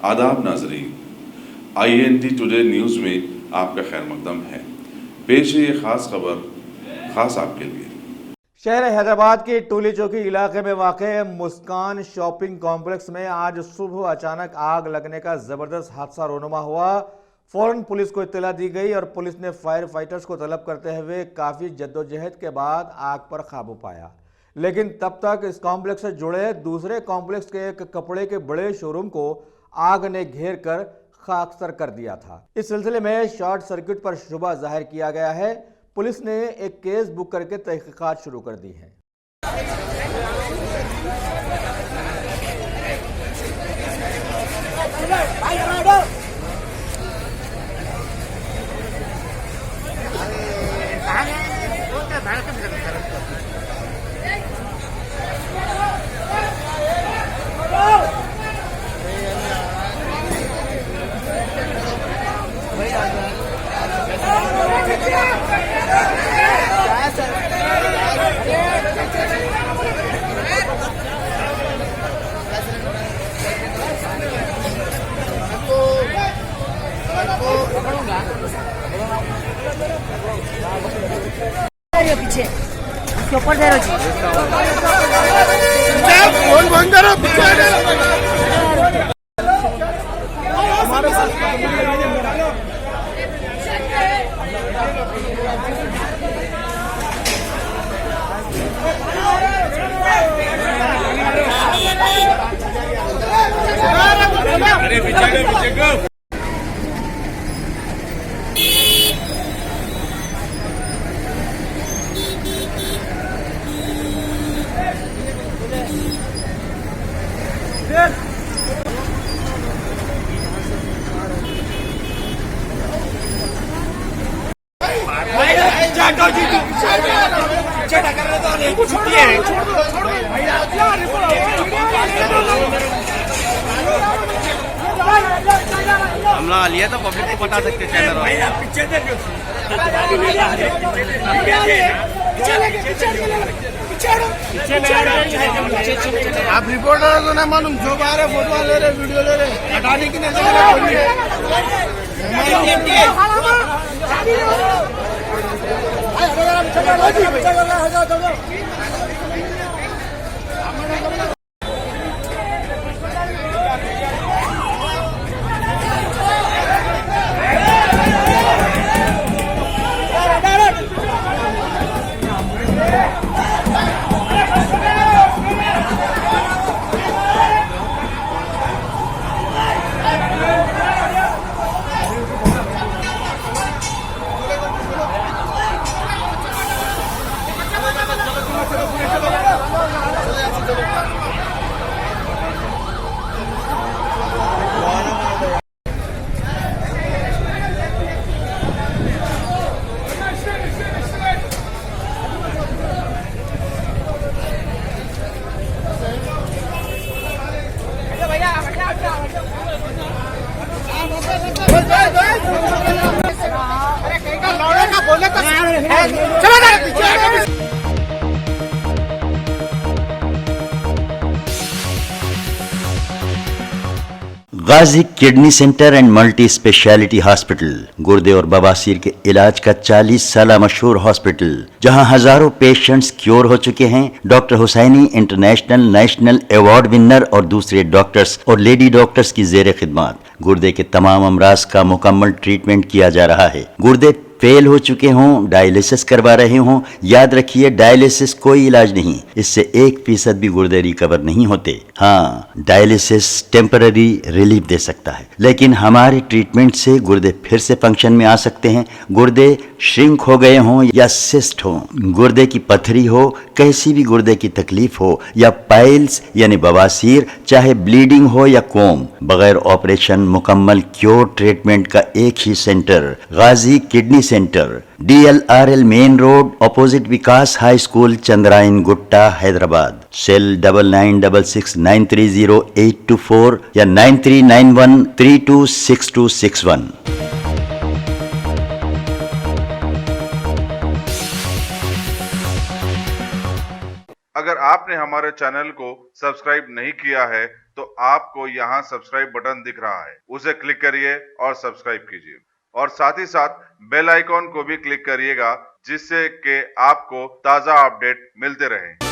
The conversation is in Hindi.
आदाब नाजरीन, INT टुडे न्यूज़ में आपका खैर मकदम है। पेश है ये खास खबर खास आपके लिए। शहर हैदराबाद के टोली चौकी इलाके में वाक़ मुस्कान शॉपिंग कॉम्प्लेक्स में आज सुबह अचानक आग लगने का ज़बरदस्त हादसा रोनुमा हुआ। फौरन पुलिस को इत्तला दी गई और पुलिस ने फायर फाइटर्स को तलब करते हुए काफ़ी जद्दोजहद के बाद आग पर काबू पाया, लेकिन तब तक इस कॉम्प्लेक्स से जुड़े दूसरे कॉम्प्लेक्स के एक कपड़े के बड़े शोरूम को आग ने घेर कर खाकसर कर दिया था। इस सिलसिले में शॉर्ट सर्किट पर शुबा जाहिर किया गया है। पुलिस ने एक केस बुक करके तहकीकात शुरू कर दी है। पीछे इसके ऊपर दे रहो फोन बंद करो पीछे अरे पीछे को हमला लिया तो पब्लिक को बता सकते चैनल आप रिपोर्टर को ना मालूम जो आ रहे फोटो ले रहे वीडियो ले रहे हटाने की नहीं Ghazi kidney centre and multi speciality hospital गुर्दे और बवासीर के इलाज का 40 साल मशहूर हॉस्पिटल, जहां हजारों पेशेंट्स क्योर हो चुके हैं। Doctor Hussaini international national award winner और दूसरे डॉक्टर्स और लेडी डॉक्टर्स की जेर खिदमत गुर्दे के तमाम अमराज का मुकम्मल ट्रीटमेंट किया जा रहा है। गुर्दे फेल हो चुके हों, डायलिसिस करवा रहे हों, याद रखिए डायलिसिस कोई इलाज नहीं, इससे 1% भी गुर्दे रिकवर नहीं होते। हाँ, डायलिसिस टेम्पररी रिलीफ दे सकता है, लेकिन हमारे ट्रीटमेंट से गुर्दे फिर से फंक्शन में आ सकते हैं। गुर्दे श्रिंक हो गए हों या सिस्ट हो, गुर्दे की पथरी हो, कैसी भी गुर्दे की तकलीफ हो या पाइल्स यानी बवासीर, चाहे ब्लीडिंग हो या कोम, बगैर ऑपरेशन मुकम्मल क्योर ट्रीटमेंट का एक ही centre, Ghazi kidney centre, DLRL main road, opposite Vikas high school, Chandrayan Gutta, Hyderabad. Cell 9966930824 या 9391326261। अगर आपने हमारे चैनल को सब्सक्राइब नहीं किया है तो आपको यहाँ सब्सक्राइब बटन दिख रहा है, उसे क्लिक करिए और सब्सक्राइब कीजिए और साथ ही साथ बेल आइकॉन को भी क्लिक करिएगा जिससे कि आपको ताज़ा अपडेट मिलते रहे।